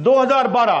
2012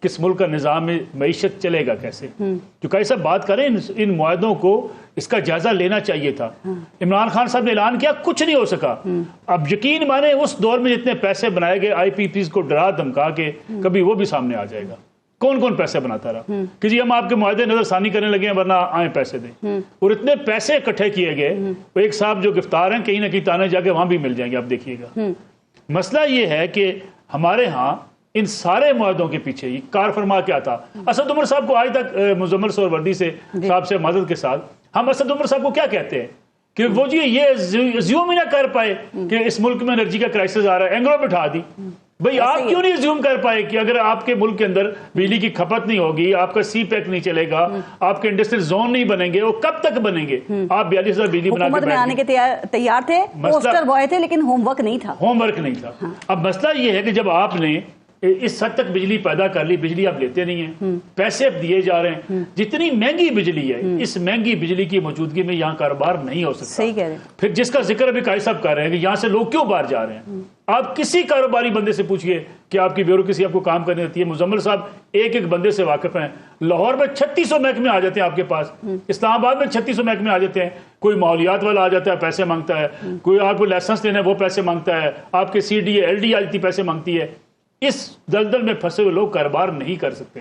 کہ اس ملک کا نظام معیشت چلے گا کیسے. جو قائد صاحب بات کریں ان معاہدوں کو اس کا جائزہ لینا چاہیے تھا. عمران خان صاحب نے اعلان کیا, کچھ نہیں ہو سکا. اب یقین مانے اس دور میں جتنے پیسے بنائے گئے آئی پی پیز کو ڈرا دھمکا کے, کبھی وہ بھی سامنے آ جائے گا. کون کون پیسے بناتا رہا کہ جی ہم آپ کے معاہدے نظر ثانی کرنے لگے ہیں ورنہ آئیں پیسے دیں. اور اتنے پیسے اکٹھے کیے گئے, وہ ایک صاحب جو گرفتار ہیں کہیں نہ کہیں تانے جا کے وہاں بھی مل جائیں گے, آپ دیکھیے گا. مسئلہ یہ ہے کہ ہمارے ہاں ان سارے معاہدوں کے پیچھے یہ کار فرما کیا تھا. اسد عمر صاحب کو آج تک مزمل سہروردی سے صاحب سے مدد کے ساتھ ہم اسد عمر صاحب کو کیا کہتے ہیں کہ وہ جی یہ زیوم ہی نہ کر پائے کہ اس ملک میں انرجی کا کرائسس آ رہا ہے, اینگرو بٹھا دی. بھئی آپ کیوں نہیں زیوم کر پائے کہ اگر آپ کے ملک کے اندر بجلی کی کھپت نہیں ہوگی, آپ کا سی پیک نہیں چلے گا, آپ کے انڈسٹریل زون نہیں بنیں گے, وہ کب تک بنیں گے؟ آپ 42,000 بجلی بنا کے حکومت میں آنے کے تیار تھے, پوسٹر بوائے تھے, لیکن ہوم ورک نہیں تھا. ہوم ورک نہیں تھا. اب مسئلہ یہ ہے کہ جب آپ نے اس حد تک بجلی پیدا کر لی, بجلی آپ لیتے نہیں ہیں, پیسے اب دیے جا رہے ہیں, جتنی مہنگی بجلی ہے اس مہنگی بجلی کی موجودگی میں یہاں کاروبار نہیں ہو سکتا. صحیح کہہ رہے ہیں. پھر جس کا ذکر ابھی قائد صاحب کر رہے ہیں کہ یہاں سے لوگ کیوں باہر جا رہے ہیں, آپ کسی کاروباری بندے سے پوچھئے کہ آپ کی بیوروکریسی آپ کو کام کرنے دیتی ہے. مزمل صاحب ایک ایک بندے سے واقف ہیں. لاہور میں 3600 محکمے آ جاتے ہیں آپ کے پاس, اسلام آباد میں 3600 محکمے آ جاتے ہیں. کوئی ماحولیات والا آ جاتا ہے پیسے مانگتا ہے, کوئی آپ کو لائسنس دینا ہے وہ پیسے مانگتا ہے, آپ کے C D A L D آ جاتی پیسے مانگتی ہے. اس دلدل میں پھنسے ہوئے لوگ کاروبار نہیں کر سکتے.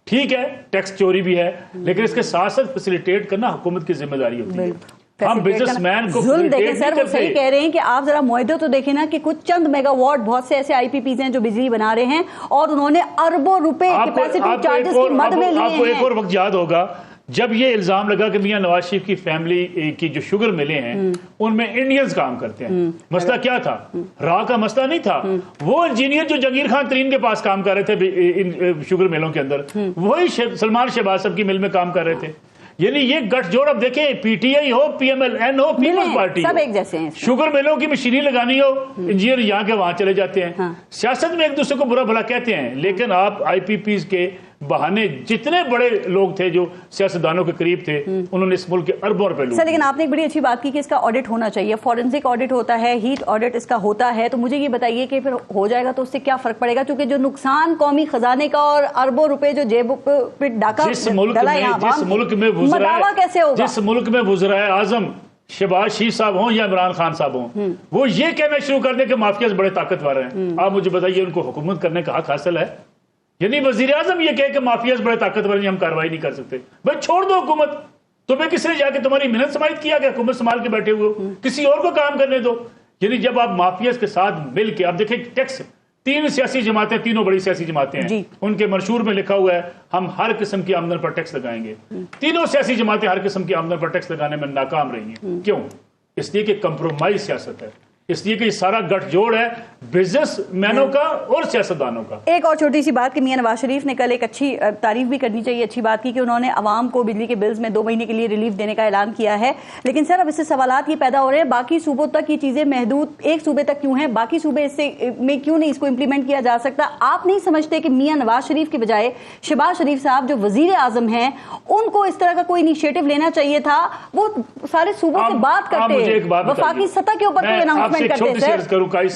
ٹھیک ہے ٹیکس چوری بھی ہے, لیکن اس کے ساتھ ساتھ فیسیلیٹیٹ کرنا حکومت کی ذمہ داری ہوتی ہے. ہم بزنس مین کو دیکھیں سر, وہ صحیح کہہ رہے ہیں کہ آپ ذرا معاہدے تو دیکھیں نا کہ کچھ چند میگا واٹ بہت سے ایسے آئی پی پیز ہیں جو بجلی بنا رہے ہیں اور انہوں نے اربوں روپے کیپیسٹی چارجز کی مد میں لیے ہیں. آپ کو ایک اور وقت یاد ہوگا جب یہ الزام لگا کہ میاں نواز شریف کی فیملی کی جو شوگر ملیں ہیں ان میں انڈینز کام کرتے ہیں. مسئلہ کیا تھا؟ راہ کا مسئلہ نہیں تھا. وہ انجینئر جو جہانگیر خان ترین کے پاس کام کر رہے تھے شوگر ملوں کے اندر, وہی سلمان شہباز صاحب کی مل میں کام کر رہے تھے. یعنی یہ گٹھ جوڑ, اب دیکھیں پی ٹی آئی ہو, پی ایم ایل این ہو, پیپلز پارٹی سب ایک جیسے ہیں. شوگر ملوں کی مشینری لگانی ہو, انجینئر یہاں کے وہاں چلے جاتے ہیں. سیاست میں ایک دوسرے کو برا بھلا کہتے ہیں, لیکن آپ آئی پی پیز کے بہانے جتنے بڑے لوگ تھے جو سیاستدانوں کے قریب تھے انہوں نے اس ملک کے اربوں روپے لوٹے. سر لیکن آپ نے ایک بڑی اچھی بات کی کہ اس کا آڈٹ ہونا چاہیے, فورنسک آڈٹ ہوتا ہے, ہیٹ آڈٹ اس کا ہوتا ہے. تو مجھے یہ بتائیے کہ پھر ہو جائے گا تو اس سے کیا فرق پڑے گا, کیونکہ جو نقصان قومی خزانے کا اور اربوں روپے جو جیب پہ ڈاکہ جس ملک میں وزرائے اعظم شہباز شریف صاحب ہوں یا عمران خان صاحب ہوں, وہ یہ کہنا شروع کر دیں کہ مافیاز بڑے طاقتور ہیں, آپ مجھے بتائیے ان کو حکومت کرنے کا حق حاصل ہے؟ یعنی وزیر اعظم یہ کہے کہ مافیاز بڑے طاقتور ہیں, ہم کاروائی نہیں کر سکتے. بھائی چھوڑ دو حکومت, تمہیں کس نے جا کے تمہاری محنت سماعت کیا کہ حکومت سنبھال کے بیٹھے ہوئے, کسی اور کو کام کرنے دو. یعنی جب آپ مافیاز کے ساتھ مل کے, آپ دیکھیں ٹیکس 3 سیاسی جماعتیں, تینوں بڑی سیاسی جماعتیں ہیں, ان کے منشور میں لکھا ہوا ہے ہم ہر قسم کی آمدن پر ٹیکس لگائیں گے. تینوں سیاسی جماعتیں ہر قسم کی آمدن پر ٹیکس لگانے میں ناکام رہی ہیں. کیوں؟ اس لیے کہ کمپرومائز سیاست ہے, اس لیے کہ یہ سارا گٹھ جوڑ ہے بزنس مینوں کا اور سیاستدانوں کا. ایک اور چھوٹی سی بات کہ میاں نواز شریف نے کل ایک اچھی تعریف بھی کرنی چاہیے, اچھی بات کی کہ انہوں نے عوام کو بجلی کے بلز میں 2 مہینے کے لیے ریلیف دینے کا اعلان کیا ہے. لیکن سر اب اس سے سوالات یہ پیدا ہو رہے ہیں, باقی صوبوں تک یہ چیزیں محدود ایک صوبے تک کیوں ہیں, باقی صوبے اس سے میں کیوں نہیں اس کو امپلیمنٹ کیا جا سکتا؟ آپ نہیں سمجھتے کہ میاں نواز شریف کے بجائے شہباز شریف صاحب جو وزیر اعظم ہیں ان کو اس طرح کا کوئی انیشیٹو لینا چاہیے تھا؟ وہ سارے صوبوں سے بات کرتے, وفاقی سطح کے اوپر کوئی اناؤنسمنٹ کرتے. سر قائد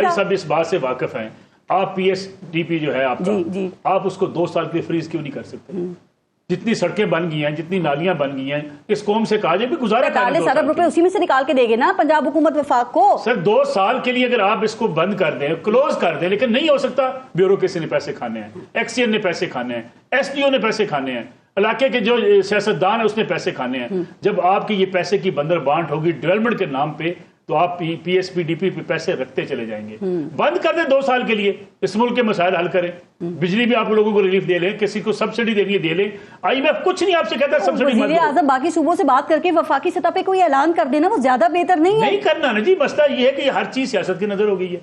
صاحب اس بات سے واقف ہیں, آپ پی ایس ڈی پی جو ہے آپ کا, آپ اس کو 2 سال کے فریز کیوں نہیں کر سکتے؟ جتنی سڑکیں بن گئی ہیں, جتنی نالیاں بن گئی ہیں, اس قوم سے کہا جائے بھی گزارا کریں. 45 ارب روپے اسی میں سے نکال کے دے گے نا پنجاب حکومت وفاق کو. سر 2 سال کے لیے اگر آپ اس کو بند کر دیں, کلوز کر دیں, لیکن نہیں ہو سکتا. بیوروکریسی نے پیسے کھانے ہیں, ایکسین نے پیسے کھانے ہیں, ایس ڈی او نے پیسے کھانے ہیں, علاقے کے جو سیاستدان ہیں اس نے پیسے کھانے ہیں. جب آپ کی یہ پیسے کی بندر بانٹ ہوگی ڈیولپمنٹ کے نام پہ, تو آپ P S P D P پہ پیسے رکھتے چلے جائیں گے. بند کر دیں 2 سال کے لیے, اس ملک کے مسائل حل کریں. بجلی بھی آپ لوگوں کو ریلیف دے لیں, کسی کو سبسڈی دینی ہے دے لیں. آئی ایم ایف کچھ نہیں آپ سے کہتا سبسڈی مت دو. وزیر اعظم باقی صوبوں سے بات کر کے وفاقی سطح پہ کوئی اعلان کر دینا, وہ زیادہ بہتر نہیں ہے؟ نہیں کرنا نا جی, مسئلہ یہ ہے کہ ہر چیز سیاست کی نظر ہو گئی ہے.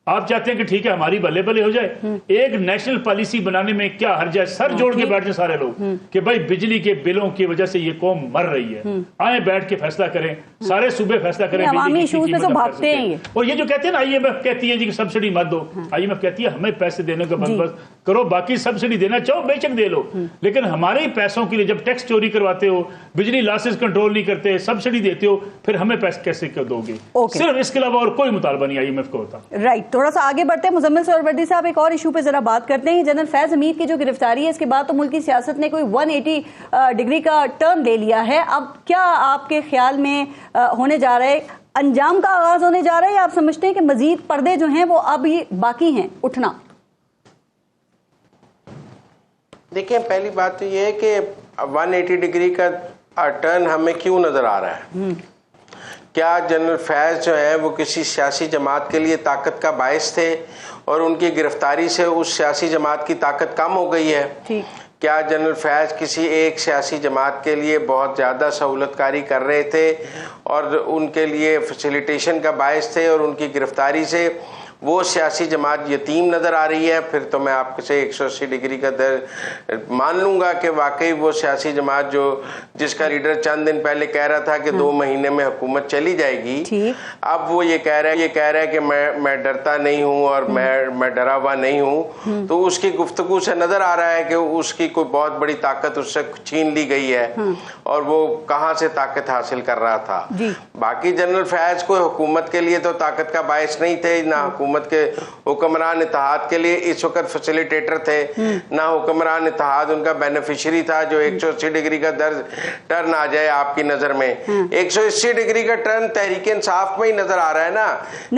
آپ چاہتے ہیں کہ ٹھیک ہے ہماری بلے بلے ہو جائے, ایک نیشنل پالیسی بنانے میں کیا حرج ہے؟ سر جوڑ کے بیٹھ جائیں سارے لوگ کہ بھائی بجلی کے بلوں کی وجہ سے یہ قوم مر رہی ہے, آئیں بیٹھ کے فیصلہ کریں, سارے صوبے فیصلہ کریں. عوامی ایشوز میں تو بھاگتے ہیں. اور یہ جو کہتے ہیں نا, آئی ایم ایف کہتی ہے جی سبسڈی مت دو, آئی ایم ایف کہتی ہے ہمیں پیسے دینے کا بندوبست کرو, باقی سبسڈی دینا چاہو بے شک دے لو, لیکن ہمارے ہی پیسوں کے لیے جب ٹیکس چوری کرواتے ہو, بجلی لاسز کنٹرول نہیں کرتے, سبسڈی دیتے ہو, پھر ہمیں پیسے کیسے دو گے؟ صرف اس کے علاوہ اور کوئی مطالبہ نہیں آئی ایم ایف کا ہوتا. رائٹ. تھوڑا سا آگے بڑھتے ہیں مزمل سہروردی صاحب، ایک اور ایشو پہ ذرا بات کرتے ہیں. جنرل فیض حمید کی جو گرفتاری ہے اس کے بعد تو ملک کی سیاست نے کوئی 180 ڈگری کا ٹرن لے لیا ہے. اب کیا آپ کے خیال میں ہونے جا رہا ہے؟ انجام کا آغاز ہونے جا رہا ہے یا آپ سمجھتے ہیں کہ مزید پردے جو ہیں وہ اب ہی باقی ہیں اٹھنا؟ دیکھیں، پہلی بات تو یہ ہے کہ 180 ڈگری کا ٹرن ہمیں کیوں نظر آ رہا ہے؟ کیا جنرل فیض جو ہیں وہ کسی سیاسی جماعت کے لیے طاقت کا باعث تھے اور ان کی گرفتاری سے اس سیاسی جماعت کی طاقت کم ہو گئی ہے؟ کیا جنرل فیض کسی ایک سیاسی جماعت کے لیے بہت زیادہ سہولت کاری کر رہے تھے اور ان کے لیے فیسیلیٹیشن کا باعث تھے اور ان کی گرفتاری سے وہ سیاسی جماعت یتیم نظر آ رہی ہے؟ پھر تو میں آپ سے 180 ڈگری کا مان لوں گا کہ واقعی وہ سیاسی جماعت جس کا لیڈر چند دن پہلے کہہ رہا تھا کہ 2 مہینے میں حکومت چلی جائے گی، اب وہ یہ کہہ رہا ہے کہ میں ڈرتا نہیں ہوں اور میں ڈرا ہوا نہیں ہوں. تو اس کی گفتگو سے نظر آ رہا ہے کہ اس کی کوئی بہت بڑی طاقت اس سے چھین لی گئی ہے اور وہ کہاں سے طاقت حاصل کر رہا تھا. باقی جنرل فیض کوئی حکومت کے لیے تو طاقت کا باعث نہیں تھے، نہ حکومت کے حکمران اتحاد کے لیے اس وقت فیسیلیٹیٹر تھے، نہ حکمران اتحاد ان کا بینیفیشری تھا جو 180 ڈگری کا ٹرن آ جائے آپ کی نظر میں. 180 ڈگری کا ٹرن تحریک انصاف میں ہی نظر آ رہا ہے نا،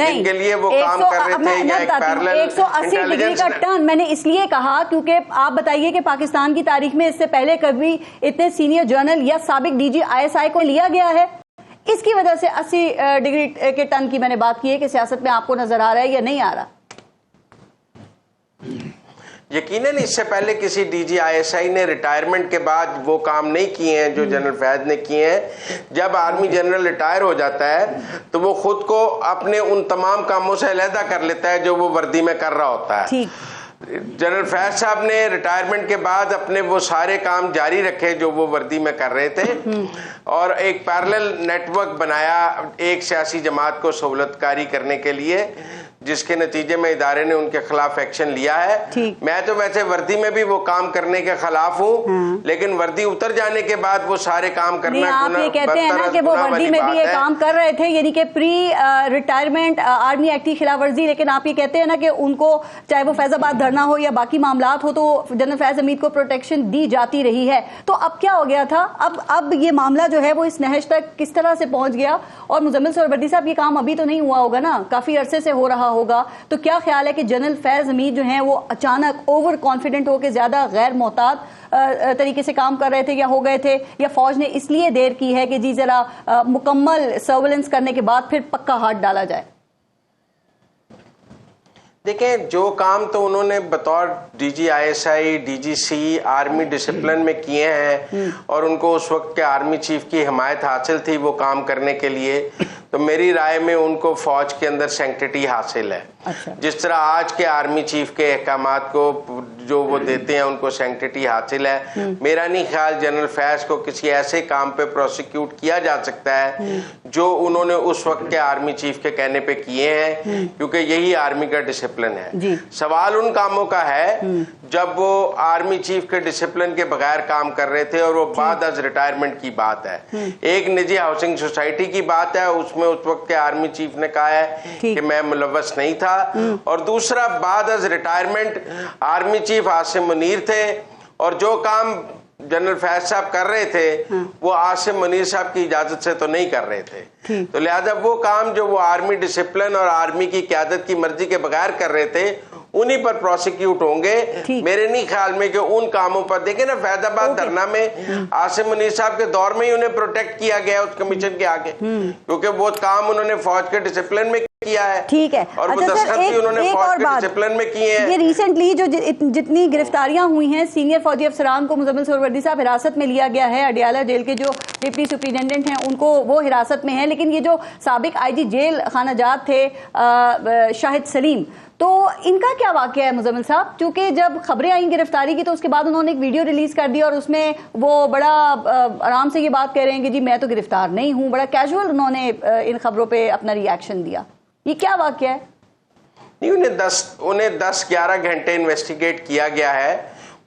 ان کے لیے وہ کام کر رہے تھے. یا ایک پیرلل 180 ڈگری کا ٹرن میں نے اس لیے کہا کیونکہ آپ بتائیے کہ پاکستان کی تاریخ میں اس سے پہلے کبھی اتنے سینئر جنرل یا سابق ڈی جی ISI کو لیا گیا ہے؟ اس کی وجہ سے 80 ڈگری کے ٹرن کی میں نے بات کی ہے کہ سیاست میں آپ کو نظر آ رہا ہے یا نہیں آ رہا؟ یقیناً اس سے پہلے کسی ڈی جی ISI نے ریٹائرمنٹ کے بعد وہ کام نہیں کیے ہیں جو جنرل فیض نے کیے ہیں. جب آرمی جنرل ریٹائر ہو جاتا ہے تو وہ خود کو اپنے ان تمام کاموں سے علیحدہ کر لیتا ہے جو وہ وردی میں کر رہا ہوتا ہے. جنرل فیض صاحب نے ریٹائرمنٹ کے بعد اپنے وہ سارے کام جاری رکھے جو وہ وردی میں کر رہے تھے اور ایک پیرلل نیٹ ورک بنایا ایک سیاسی جماعت کو سہولت کاری کرنے کے لیے، جس کے نتیجے میں ادارے نے ان کے خلاف ایکشن لیا ہے. میں تو ویسے وردی میں بھی وہ کام کرنے کے خلاف ہوں، لیکن وردی اتر جانے کے بعد وہ سارے کام کرنا آپ یہ کہتے ہیں نا کہ وہ وردی میں بھی یہ کام کر رہے تھے، یعنی کہ پری ریٹائرمنٹ آرمی ایکٹ کی خلاف ورزی، لیکن آپ یہ کہتے ہیں نا کہ ان کو چاہے وہ فیض آباد دھرنا ہو یا باقی معاملات ہو تو جنرل فیض حمید کو پروٹیکشن دی جاتی رہی ہے. تو اب کیا ہو گیا تھا؟ اب یہ معاملہ جو ہے وہ اس نہج تک کس طرح سے پہنچ گیا؟ اور مزمل سہروردی صاحب یہ کام ابھی تو نہیں ہوا ہوگا نا، کافی عرصے سے ہو رہا ہوگا. تو کیا خیال ہے کہ جنرل فیض حمید جو ہیں وہ اچانک اوور کانفیڈنٹ ہو کے زیادہ غیر محتاط طریقے سے کام کر رہے تھے یا ہو گئے تھے، یا فوج نے اس لیے دیر کی ہے کہ جی ذرا مکمل سرویلنس کرنے کے بعد پھر پکا ہاتھ ڈالا جائے؟ دیکھیں، جو کام تو انہوں نے بطور D G ISI DGC army discipline میں کیے ہیں اور ان کو اس وقت کے آرمی چیف کی حمایت حاصل تھی وہ کام کرنے کے لیے، تو میری رائے میں ان کو فوج کے اندر سینکٹیٹی حاصل ہے. جس طرح آج کے آرمی چیف کے احکامات کو جو وہ دیتے ہیں ان کو سینکٹیٹی حاصل ہے. میرا نہیں خیال جنرل فیض کو کسی ایسے کام پہ پروسیکیوٹ کیا جا سکتا ہے جو انہوں نے اس وقت کے آرمی چیف کے کہنے پہ کیے ہیں، کیونکہ یہی آرمی کا ڈسپلن ہے. سوال ان کاموں کا ہے جب وہ آرمی چیف کے ڈسپلن کے بغیر کام کر رہے تھے اور وہ بعد از ریٹائرمنٹ کی بات ہے. ایک نجی ہاؤسنگ سوسائٹی کی بات ہے، اس میں اس وقت کے آرمی چیف نے کہا ہے کہ میں ملوث نہیں تھا، اور دوسرا بعد از retirement army chief Asim Munir تھے اور جو کام جنرل فیض صاحب کر رہے تھے وہ عاصم منیر صاحب کی اجازت سے تو نہیں کر رہے تھے. تو لہذا وہ کام جو وہ آرمی ڈسپلن اور آرمی کی قیادت کی مرضی کے بغیر کر رہے تھے انہی پر پروسیکیوٹ ہوں گے. میرے نہیں خیال میں کہ ان کاموں پر دیکھیں نا، فیض آباد دھرنا میں عاصم منیر صاحب کے دور میں ہی انہیں پروٹیکٹ کیا گیا اس کمیشن کے آگے، کیونکہ وہ کام انہوں نے فوج کے ڈسپلن میں کیا ہے. ٹھیک ہے. اور اچھا سر، ایک اور بات، یہ ریسنٹلی جو جتنی گرفتاریاں ہوئی ہیں سینئر فوجی افسران کو مزمل سہروردی صاحب حراست میں لیا گیا ہے. اڈیالہ جیل کے جو ڈپٹی سپرنٹینڈنٹ ہیں ان کو وہ حراست میں ہیں، لیکن یہ جو سابق IG جیل خانہ جات تھے شاہد سلیم، تو ان کا کیا واقعہ ہے مزمل صاحب؟ کیونکہ جب خبریں آئیں گرفتاری کی تو اس کے بعد انہوں نے ایک ویڈیو ریلیز کر دی اور اس میں وہ بڑا آرام سے یہ بات کہہ رہے ہیں کہ جی میں تو گرفتار نہیں ہوں. بڑا کیجول انہوں نے ان خبروں پہ اپنا ری ایکشن دیا. یہ کیا واقعہ ہے؟ نہیں، انہیں 10-11 گھنٹے انویسٹیگیٹ کیا گیا ہے.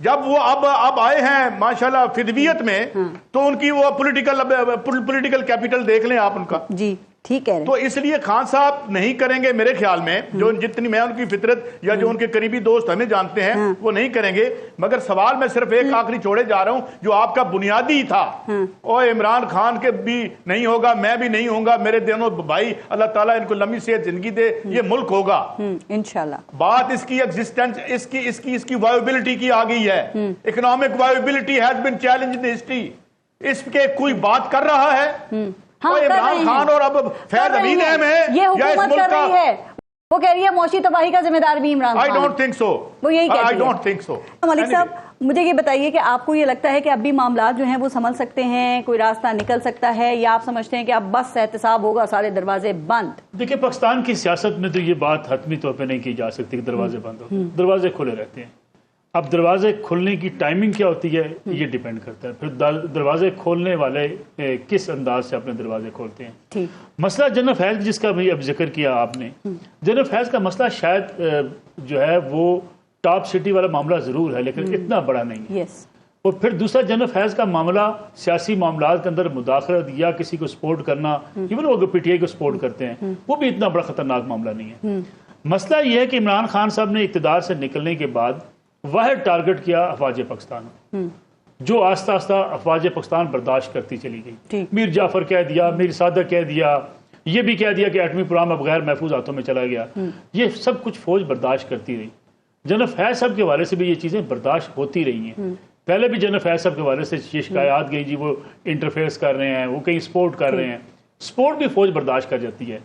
جب وہ اب آئے ہیں ماشاءاللہ فدویت میں تو ان کی وہ پولیٹیکل کیپٹل دیکھ لیں آپ ان کا. جی ٹھیک ہے. تو اس لیے خان صاحب نہیں کریں گے میرے خیال میں, جو جتنی میں ان کی فطرت یا جو ان کے قریبی دوست ہمیں جانتے ہیں وہ نہیں کریں گے. مگر سوال میں صرف ایک آخری چھوڑے جا رہا ہوں جو آپ کا بنیادی تھا, اور عمران خان کے بھی نہیں ہوگا, میں بھی نہیں ہوں گا, میرے دونوں بھائی اللہ تعالیٰ ان کو لمبی صحت زندگی دے, یہ ملک ہوگا انشاءاللہ. بات اس کی ایگزسٹنس, اس کی وائبلٹی کی آ گئی ہے. Economic viability has been challenge in history. اس کے کوئی بات کر رہا ہے؟ عمران خان اور اب فیض امین اہم ہے یہ حکومت کر رہی ہے, وہ کہہ رہی ہے معاشی تباہی کا ذمہ دار بھی Imran Khan. I don't think so. وہ یہی کہتی ہے. I don't think so. ملک صاحب مجھے یہ بتائیے کہ آپ کو یہ لگتا ہے کہ اب بھی معاملات جو ہیں وہ سنبھل سکتے ہیں, کوئی راستہ نکل سکتا ہے, یا آپ سمجھتے ہیں کہ اب بس احتساب ہوگا, سارے دروازے بند؟ دیکھیں پاکستان کی سیاست میں تو یہ بات حتمی طور پہ نہیں کی جا سکتی کہ دروازے بند ہو, دروازے کھلے رہتے ہیں. اب دروازے کھلنے کی ٹائمنگ کیا ہوتی ہے یہ ڈیپینڈ کرتا ہے, پھر دروازے کھولنے والے کس انداز سے اپنے دروازے کھولتے ہیں. مسئلہ جنرل فیض جس کا بھی اب ذکر کیا آپ نے, جنرل فیض کا مسئلہ شاید جو ہے وہ ٹاپ سٹی والا معاملہ ضرور ہے لیکن اتنا بڑا نہیں ہے. اور پھر دوسرا جنرل فیض کا معاملہ سیاسی معاملات کے اندر مداخلت یا کسی کو سپورٹ کرنا, ایون وہ پی ٹی آئی کو سپورٹ کرتے ہیں, وہ بھی اتنا بڑا خطرناک معاملہ نہیں ہے. مسئلہ یہ ہے کہ عمران خان صاحب نے اقتدار سے نکلنے کے بعد واحد ٹارگٹ کیا افواج پاکستان, جو آہستہ آہستہ افواج پاکستان برداشت کرتی چلی گئی. میر جعفر کہہ دیا, میر صادق کہہ دیا, یہ بھی کہہ دیا کہ ایٹمی پروگرام اب غیر محفوظ ہاتھوں میں چلا گیا. یہ سب کچھ فوج برداشت کرتی رہی. جنرل فیض صاحب کے حوالے سے بھی یہ چیزیں برداشت ہوتی رہی ہیں. پہلے بھی جنرل فیض صاحب کے حوالے سے یہ شکایات گئی جی وہ انٹرفیئرس کر رہے ہیں, وہ کہیں سپورٹ کر رہے ہیں. سپورٹ بھی فوج برداشت کر جاتی ہے.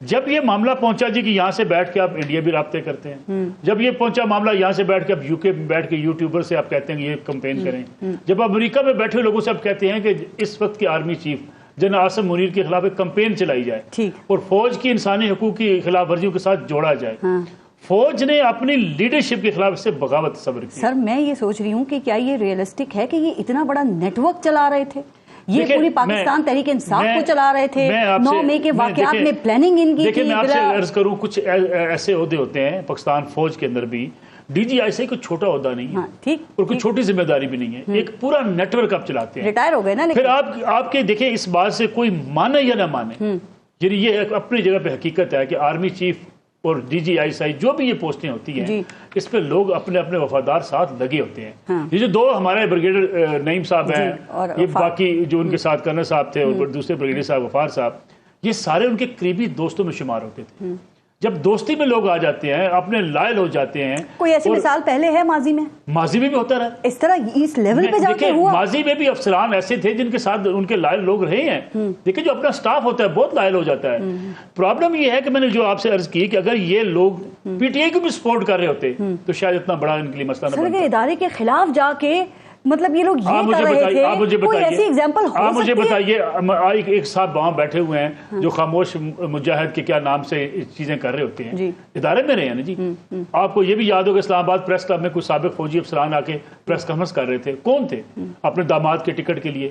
جب یہ معاملہ پہنچا جی کہ یہاں سے بیٹھ کے آپ انڈیا بھی رابطے کرتے ہیں, جب یہ پہنچا معاملہ یہاں سے بیٹھ کے آپ یو کے بیٹھ کے یوٹیوبر سے آپ کہتے ہیں کہ یہ کمپین کریں, جب امریکہ میں بیٹھے لوگوں سے آپ کہتے ہیں کہ اس وقت کے army chief general Asim Munir کے خلاف ایک کمپین چلائی جائے اور فوج کی انسانی حقوق کی خلاف ورزیوں کے ساتھ جوڑا جائے, فوج نے اپنی لیڈرشپ کے خلاف اس سے بغاوت صبر کی. سر میں یہ سوچ رہی ہوں کہ کیا یہ ریئلسٹک ہے کہ یہ اتنا بڑا نیٹ ورک چلا رہے تھے, یہ پوری پاکستان تحریک انصاف کو چلا رہے تھے, 9 مئی کے واقعات میں پلاننگ ان کی تھی. دیکھیں میں آپ سے عرض کروں, کچھ ایسے عہدے ہوتے ہیں پاکستان فوج کے اندر بھی, ڈی جی آئی سے کوئی چھوٹا عہدہ نہیں ہے اور کوئی چھوٹی ذمہ داری بھی نہیں ہے, ایک پورا نیٹ ورک آپ چلاتے ہیں. ریٹائر ہو گئے نا, پھر آپ کے دیکھیں اس بات سے کوئی مانے یا نہ مانے, یعنی یہ اپنی جگہ پہ حقیقت ہے کہ آرمی چیف اور ڈی جی آئی سی جو بھی یہ پوسٹیں ہوتی ہیں اس پہ لوگ اپنے اپنے وفادار ساتھ لگے ہوتے ہیں. یہ جو 2 ہمارے بریگیڈر نعیم صاحب ہیں, یہ باقی جو ان کے ساتھ کرنل صاحب تھے اور دوسرے بریگیڈر صاحب غفار صاحب, یہ سارے ان کے قریبی دوستوں میں شمار ہوتے تھے. جب دوستی میں لوگ آ جاتے ہیں, اپنے لائل ہو جاتے ہیں. کوئی ایسی مثال پہلے ہے ماضی میں؟ ماضی میں بھی ہوتا رہا اس طرح اس لیول پہ جا کے ہوا. ماضی میں بھی افسران ایسے تھے جن کے ساتھ ان کے لائل لوگ رہے ہیں. دیکھیں جو اپنا سٹاف ہوتا ہے بہت لائل ہو جاتا ہے. پرابلم یہ ہے کہ میں نے جو آپ سے عرض کی کہ اگر یہ لوگ پی ٹی آئی کو بھی سپورٹ کر رہے ہوتے تو شاید اتنا بڑا ان کے لیے مسئلہ نہ بنتا. سر ادارے کے خلاف جا کے مطلب یہ لوگ یہ کر رہے تھے, کوئی ایسی ایگزامپل ہو سکتی ہے؟ آپ مجھے بتائیے, ایک صاحب وہاں بیٹھے ہوئے ہیں جو خاموش مجاہد کے کیا نام سے چیزیں کر رہے ہوتے ہیں, ادارے میں رہے ہیں نا جی. آپ کو یہ بھی یاد ہوگا اسلام آباد پریس کلب میں کچھ سابق فوجی افسران آ کے پریس کانفرنس کر رہے تھے. کون تھے؟ اپنے داماد کے ٹکٹ کے لیے.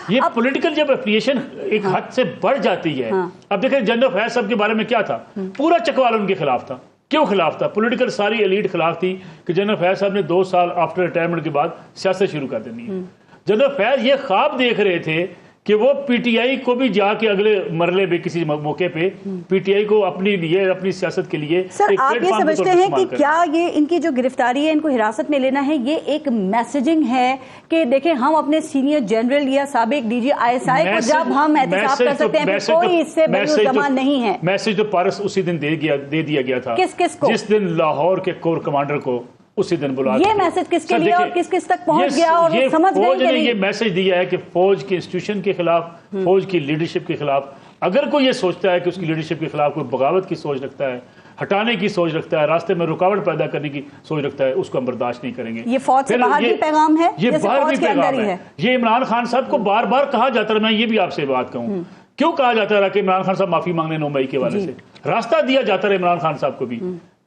یہ پولیٹیکل جب اپریشن ایک حد سے بڑھ جاتی ہے. اب دیکھیں جنرل فیض صاحب کے بارے میں کیا تھا, پورا چکوال ان کے خلاف تھا. کیوں خلاف تھا؟ پولیٹیکل ساری ایلیٹ خلاف تھی کہ جنرل فیض صاحب نے 2 سال آفٹر ریٹائرمنٹ کے بعد سیاست شروع کر دینی ہے. جنرل فیض یہ خواب دیکھ رہے تھے کہ وہ پی ٹی آئی کو بھی جا کے اگلے مرحلے میں کسی موقع پہ پی ٹی آئی کو اپنی سیاست کے لیے. سر آپ یہ سمجھتے ہیں کہ کیا یہ ان کی جو گرفتاری ہے, ان کو حراست میں لینا ہے, یہ ایک میسیجنگ ہے کہ دیکھیں ہم اپنے سینئر جنرل یا سابق D G I S I کو جب ہم احتساب کر سکتے ہیں کوئی اس سے بڑی زمان نہیں ہے. میسج تو پارس اسی دن دے دیا گیا تھا. کس کو؟ جس دن لاہور کے کور کمانڈر کو اسی دن بلا. یہ میسج کس کے لیے اور کس تک پہنچ گیا اور سمجھ گئے کہ نہیں؟ یہ میسج دیا ہے کہ فوج کی انسٹیٹیوشن کے خلاف, فوج کی لیڈرشپ کے خلاف اگر کوئی یہ سوچتا ہے کہ اس کی لیڈرشپ کے خلاف کوئی بغاوت کی سوچ رکھتا ہے, ہٹانے کی سوچ رکھتا ہے, راستے میں رکاوٹ پیدا کرنے کی سوچ رکھتا ہے, اس کو ہم برداشت نہیں کریں گے. یہ فوج سے باہر بھی پیغام ہے, یہ باہر بھی پیغام ہے. یہ عمران خان صاحب کو بار بار کہا جاتا ہے, میں یہ بھی آپ سے بات کہوں, کیوں کہا جاتا رہا کہ عمران خان صاحب معافی مانگنے 9 مئی کے والے سے, راستہ دیا جاتا رہا عمران خان صاحب کو بھی,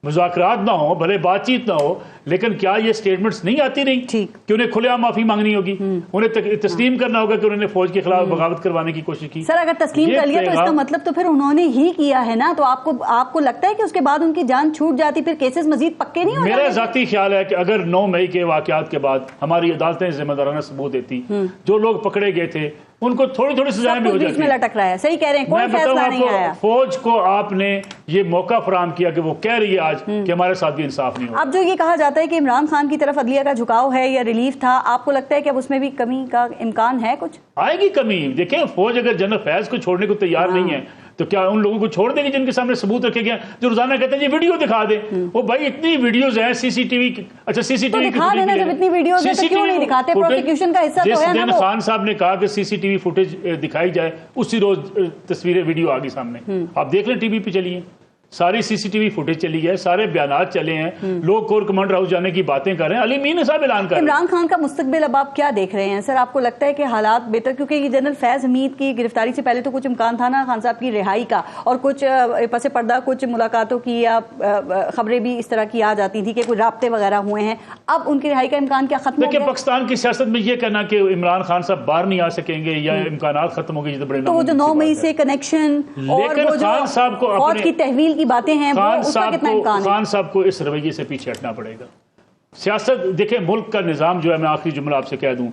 مذاکرات نہ ہو, بھلے بات چیت نہ ہو, لیکن کیا یہ سٹیٹمنٹس نہیں آتی نہیں ٹھیک کہ انہیں کھلے عام معافی مانگنی ہوگی, انہیں تسلیم کرنا ہوگا کہ انہوں نے فوج کے خلاف بغاوت کروانے کی کوشش کی. سر اگر تسلیم کر لیا تو اس کا مطلب تو پھر انہوں نے ہی کیا ہے نا, تو آپ کو لگتا ہے کہ اس کے بعد ان کی جان چھوٹ جاتی, پھر کیسز مزید پکے نہیں ہو جاتے؟ میرا ذاتی خیال ہے کہ اگر 9 مئی کے واقعات کے بعد ہماری عدالتیں ذمہ دارانہ ثبوت دیتی, جو لوگ پکڑے گئے تھے ان کو تھوڑی تھوڑی سزائیں بھی ہو جاتی. میں لٹک رہا ہے, صحیح کہہ رہے ہیں, کوئی فیصلہ نہیں آیا. فوج کو آپ نے یہ موقع فراہم کیا کہ وہ کہہ رہی ہے آج کہ ہمارے ساتھ بھی انصاف نہیں ہو. اب جو یہ کہا جاتا ہے کہ عمران خان کی طرف عدلیہ کا جھکاؤ ہے یا ریلیف تھا, آپ کو لگتا ہے کہ اب اس میں بھی کمی کا امکان ہے؟ کچھ آئے گی کمی. دیکھیں فوج اگر جنرل فیض کو چھوڑنے کو تیار نہیں ہے تو کیا ان لوگوں کو چھوڑ دیں گے جن کے سامنے ثبوت رکھے گئے جو روزانہ کہتے ہیں یہ ویڈیو دکھا دیں؟ وہ بھائی اتنی ویڈیوز ہیں سی سی ٹی وی, اچھا سی سی ٹی وی دکھا دینا, جب اتنی ویڈیوز ہیں تو کیوں نہیں دکھاتے؟ پروسیکیوشن کا حصہ تو ہے نا. جس دن خان صاحب نے کہا کہ سی سی ٹی وی فوٹیج دکھائی جائے اسی روز تصویریں ویڈیو آگی سامنے. آپ دیکھ لیں ٹی وی پہ چلی ہیں, ساری سی سی ٹی وی فوٹیج چلی ہے, سارے بیانات چلے ہیں, لوگ کور کمانڈر ہاؤس جانے کی باتیں کر رہے ہیں, علی مین صاحب اعلان کر رہے ہیں. عمران خان کا مستقبل اب آپ کیا دیکھ رہے ہیں سر؟ آپ کو لگتا ہے کہ حالات بہتر, کیونکہ یہ جنرل فیض حمید کی گرفتاری سے پہلے تو کچھ امکان تھا نا خان صاحب کی رہائی کا, اور کچھ پس پردہ کچھ ملاقاتوں کی یا خبریں بھی اس طرح کی آ جاتی تھی کہ کوئی رابطے وغیرہ ہوئے ہیں, اب ان کی رہائی کا امکان کیا ختم ہو گیا؟ پاکستان کی سیاست میں یہ کہنا کہ عمران خان صاحب باہر نہیں آ سکیں گے یا امکانات ختم ہو گئے, تو وہ جو 9 مئی سے کنیکشن اور وہ جو فوج کی تحویل کی باتیں ہیں, خان صاحب کو اس رویے سے پیچھے ہٹنا پڑے گا. سیاست دیکھیں, ملک کا نظام جو ہے, میں آخری جملہ آپ سے کہہ دوں,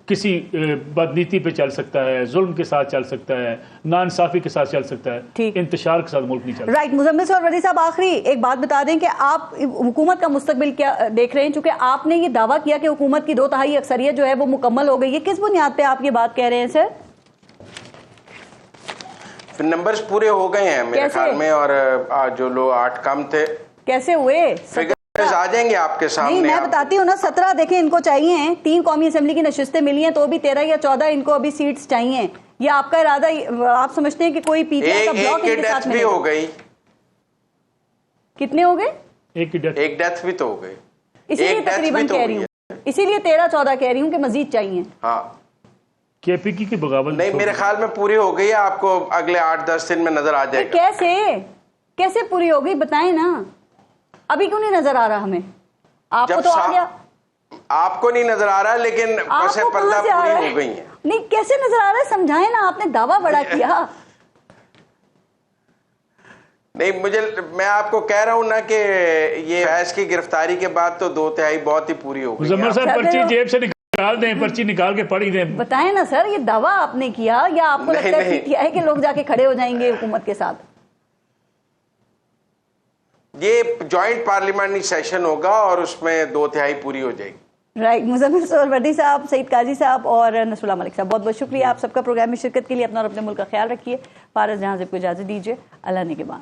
کسی بدنیتی پہ چل سکتا ہے, ظلم کے ساتھ چل سکتا ہے, ناانصافی کے ساتھ چل سکتا ہے, انتشار کے ساتھ ملک نہیں چلتا. رائٹ. مزمل صاحب, وردی صاحب, آخری ایک بات بتا دیں کہ آپ حکومت کا مستقبل کیا دیکھ رہے ہیں؟ چونکہ آپ نے یہ دعویٰ کیا کہ حکومت کی 2/3 اکثریت جو ہے وہ مکمل ہو گئی ہے, کس بنیاد پہ آپ یہ بات کہہ رہے ہیں سر؟ نمبرز پورے ہو گئے ہیں میرے خیال میں, اور جو لوگ 8 کم تھے کیسے ہوئے فگرز آ جائیں گے آپ کے سامنے. نہیں, میں بتاتی ہوں نا, 17 دیکھیں ان کو چاہیے ہیں, 3 قومی اسمبلی کی نشستیں ملی ہیں, تو بھی 13 یا 14 ان کو ابھی سیٹس چاہیے. یہ آپ کا ارادہ, آپ سمجھتے ہیں کہ کوئی پی ٹی آئی کا بلاک ان کے ساتھ بھی ہو گئی؟ کتنے ہو گئے؟ ایک ڈیتھ بھی تو ہو گئی, اسی لیے تقریباً کہہ رہی ہوں, اسی لیے 13-14 کہہ رہی ہوں کہ مزید چاہیے. ہاں, کے پی کی بغاوت نہیں میرے خیال میں پوری ہو گئی ہے, آپ کو اگلے 8-10 دن میں نظر آ جائے گا. کیسے پوری ہو گئی بتائیں نا, ابھی کیوں نہیں نظر آ رہا ہمیں؟ آپ کو تو آ گیا, آپ کو نہیں نظر آ رہا, لیکن پس پردہ پوری ہو گئی ہیں. نہیں, کیسے نظر آ رہا ہے سمجھائیں نا, آپ نے دعویٰ بڑا کیا. نہیں, میں آپ کو کہہ رہا ہوں نا کہ یہ فیض کی گرفتاری کے بعد تو 2/3 بہت ہی پوری ہو گئی. مزمل صاحب پرچی جیب سے نکال دیں, پرچی نکال کے پڑھی دیں. بتائیں نا سر, یہ دعویٰ آپ نے کیا یا آپ کو لگتا ہے پی ٹی آئی کے لوگ جا کے کھڑے ہو جائیں گے حکومت کے ساتھ؟ یہ جوائنٹ پارلیمنٹری سیشن ہوگا اور اس میں 2/3 پوری ہو جائے گی. رائٹ. مزمل سہروردی صاحب, سعید قاضی صاحب اور نصر اللہ ملک صاحب, بہت بہت شکریہ آپ سب کا پروگرام میں شرکت کے لیے. اپنا اور اپنے ملک کا خیال رکھیے. پارس جہاں زیب کو اجازت دیجیے. اللہ نگہبان.